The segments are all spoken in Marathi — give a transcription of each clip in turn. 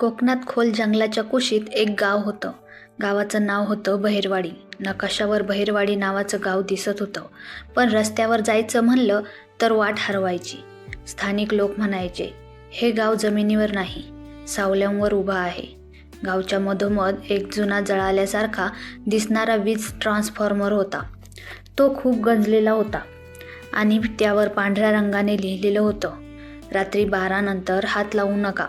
कोकणात खोल जंगलाच्या कुशीत एक गाव होतं. गावाचं नाव होतं बहिरवाडी. नकाशावर बहिरवाडी नावाचं गाव दिसत होतं, पण रस्त्यावर जायचं म्हणलं तर वाट हरवायची. स्थानिक लोक म्हणायचे, हे गाव जमिनीवर नाही, सावल्यांवर उभं आहे. गावच्या मधोमध एक जुना जळाल्यासारखा दिसणारा वीज ट्रान्सफॉर्मर होता. तो खूप गंजलेला होता आणि त्यावर पांढऱ्या रंगाने लिहिलेलं होतं, रात्री 12 नंतर हात लावू नका.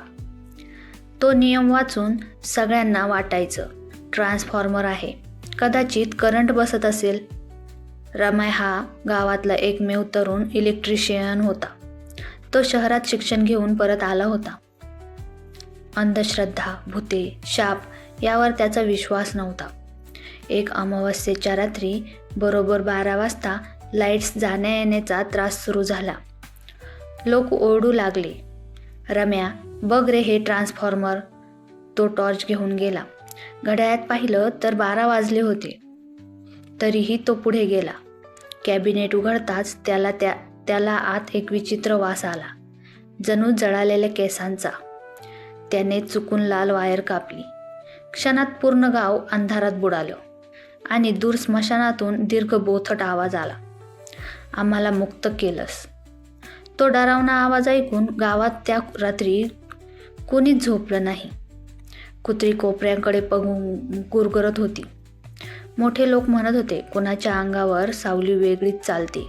तो नियम वाचून सगळ्यांना वाटायचं, ट्रान्सफॉर्मर आहे, कदाचित करंट बसत असेल. रम्या हा गावातला एकमेव तरुण इलेक्ट्रिशियन होता. तो शहरात शिक्षण घेऊन परत आला होता. अंधश्रद्धा, भूते, शाप यावर त्याचा विश्वास नव्हता. एक अमावस्येच्या रात्री बरोबर 12 वाजता लाईट्स जाण्या येण्याचा त्रास सुरू झाला. लोक ओरडू लागले, रम्या बघ रे हे ट्रान्सफॉर्मर. तो टॉर्च घेऊन गेला. घड्याळात पाहिलं तर 12 वाजले होते. तरीही तो पुढे गेला. कॅबिनेट उघडताच त्याला आत एक विचित्र वास आला, जणू जळालेल्या केसांचा. त्याने चुकून लाल वायर कापली. क्षणात पूर्ण गाव अंधारात बुडालं आणि दूर स्मशानातून दीर्घ बोथट आवाज आला, आम्हाला मुक्त केलंस. तो डरावना आवाज ऐकून गावात त्या रात्री कोणीच झोपलं नाही. कुत्री कोपऱ्यांकडे बघून गुरगुरत होती. मोठे लोक म्हणत होते, कोणाच्या अंगावर सावली वेगळीच चालते.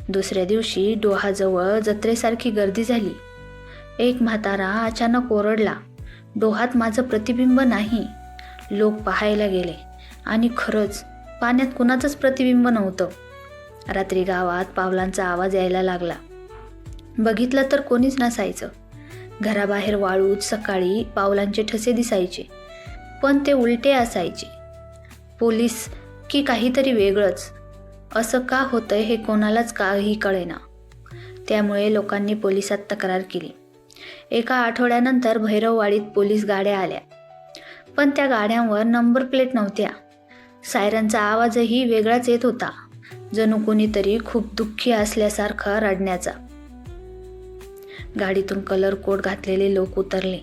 दुसऱ्या दिवशी डोहाजवळ जत्रेसारखी गर्दी झाली. एक म्हातारा अचानक ओरडला, डोहात माझं प्रतिबिंब नाही. लोक पाहायला गेले आणि खरंच पाण्यात कुणाचंच प्रतिबिंब नव्हतं. रात्री गावात पावलांचा आवाज यायला लागला. बघितलं तर कोणीच नसायचं. घराबाहेर वाळूच सकाळी पावलांचे ठसे दिसायचे, पण ते उलटे असायचे. पोलीस की काहीतरी वेगळंच. असं का होतंय हे कोणालाच काही कळेना. त्यामुळे लोकांनी पोलिसात तक्रार केली. एका आठवड्यानंतर भैरववाडीत पोलीस गाड्या आल्या, पण त्या गाड्यांवर नंबर प्लेट नव्हत्या. सायरनचा आवाजही वेगळाच येत होता, जणू कोणीतरी खूप दुःखी असल्यासारखा रडण्याचा. गाडीतून कलर कोट घातलेले लोक उतरले.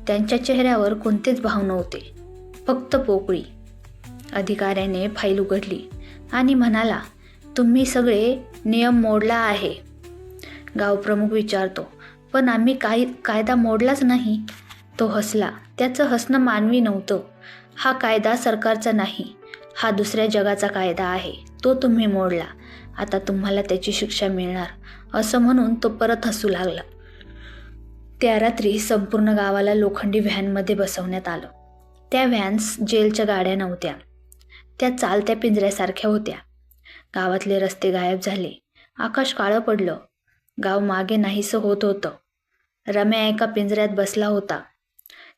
त्यांच्या चेहऱ्यावर कोणतेच भाव नव्हते, फक्त पोकळी. अधिकाऱ्याने फाईल उघडली आणि म्हणाला, तुम्ही सगळे नियम मोडला आहे. गावप्रमुख विचारतो, पण आम्ही कायदा मोडलाच नाही. तो हसला. त्याचं हसणं मानवी नव्हतं. हा कायदा सरकारचा नाही, हा दुसऱ्या जगाचा कायदा आहे. तो तुम्ही मोडला, आता तुम्हाला त्याची शिक्षा मिळणार, असं म्हणून तो परत हसू लागला. त्या रात्री संपूर्ण गावाला लोखंडी व्हॅनमध्ये बसवण्यात आलं. त्या व्हॅन्स जेलच्या गाड्या नव्हत्या, त्या चालत्या पिंजऱ्यासारख्या होत्या. गावातले रस्ते गायब झाले. आकाश काळं पडलं. गाव मागे नाहीसं होत होतं. रम्या एका पिंजऱ्यात बसला होता.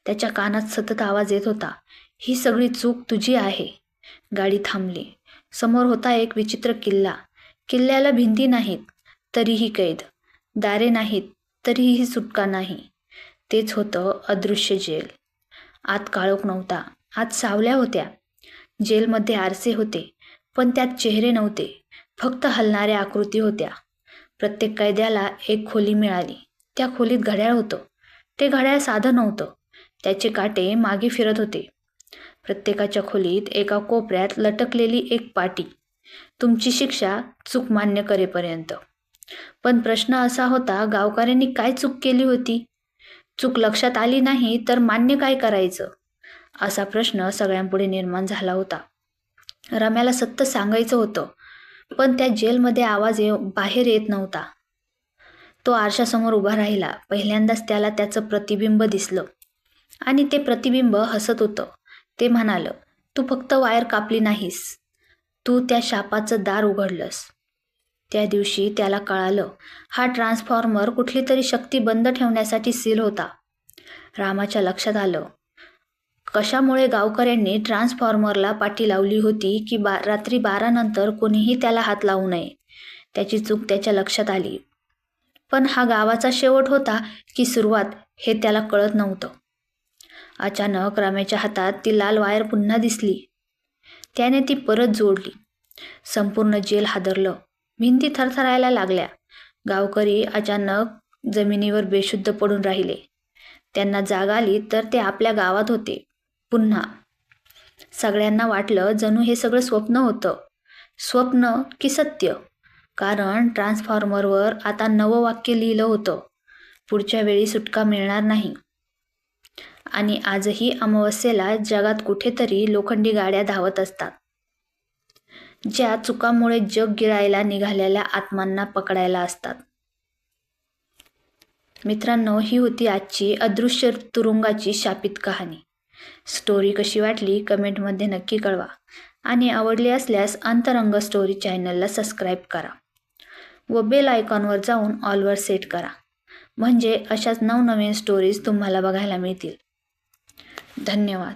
त्याच्या कानात सतत आवाज येत होता, ही सगळी चूक तुझी आहे. गाडी थांबली. समोर होता एक विचित्र किल्ला. किल्ल्याला भिंती नाहीत, तरीही कैद. दारे नाहीत, तरीही सुटका नाही. तेच होतं अदृश्य जेल. आत काळोख नव्हता, आत सावल्या होत्या. जेलमध्ये आरसे होते, पण त्यात चेहरे नव्हते, फक्त हलणाऱ्या आकृती होत्या. प्रत्येक कैद्याला एक खोली मिळाली. त्या खोलीत घड्याळ होतं. ते घड्याळ साधं नव्हतं, त्याचे काटे मागे फिरत होते. प्रत्येकाच्या खोलीत एका कोपऱ्यात लटकलेली एक पाटी, तुमची शिक्षा चूक मान्य करेपर्यंत. पण प्रश्न असा होता, गावकऱ्यांनी काय चूक केली होती? चूक लक्षात आली नाही तर मान्य काय करायचं, असा प्रश्न सगळ्यांपुढे निर्माण झाला होता. रम्याला सत्य सांगायचं होतं, पण त्या जेलमध्ये आवाज बाहेर येत नव्हता. तो आरशासमोर उभा राहिला. पहिल्यांदाच त्याला त्याचं प्रतिबिंब दिसलं आणि ते प्रतिबिंब हसत होतं. ते म्हणालं, तू फक्त वायर कापली नाहीस, तू त्या शापाचं दार उघडलंस. त्या दिवशी त्याला कळालं, हा ट्रान्सफॉर्मर कुठली तरी शक्ती बंद ठेवण्यासाठी सील होता. रामाच्या लक्षात आलं, कशामुळे गावकऱ्यांनी ट्रान्सफॉर्मरला पाटी लावली होती की रात्री 12 नंतर कोणीही त्याला हात लावू नये. त्याची चूक त्याच्या लक्षात आली. पण हा गावाचा शेवट होता की सुरुवात हे त्याला कळत नव्हतं. अचानक रम्याच्या हातात ती लाल वायर पुन्हा दिसली. त्याने ती परत जोडली. संपूर्ण जेल हादरलं. भिंती थरथरायला लागल्या. गावकरी अचानक जमिनीवर बेशुद्ध पडून राहिले. त्यांना जाग आली तर ते आपल्या गावात होते. पुन्हा सगळ्यांना वाटलं जणू हे सगळं स्वप्न होतं. स्वप्न की सत्य? कारण ट्रान्सफॉर्मरवर आता नवं वाक्य लिहिलं होतं, पुढच्या वेळी सुटका मिळणार नाही. आणि आजही अमावस्येला जगात कुठेतरी लोखंडी गाड्या धावत असतात, ज्या चुकामुळे जग गिळायला निघालेल्या आत्मांना पकडायला असतात. मित्रांनो, ही होती आजची अदृश्य तुरुंगाची शापित कहाणी. स्टोरी कशी वाटली कमेंटमध्ये नक्की कळवा आणि आवडली असल्यास अंतरंग स्टोरी चॅनलला सबस्क्राईब करा व बेल आयकॉनवर जाऊन ऑलवर सेट करा, म्हणजे अशाच नवनवीन स्टोरीज तुम्हाला बघायला मिळतील. धन्यवाद.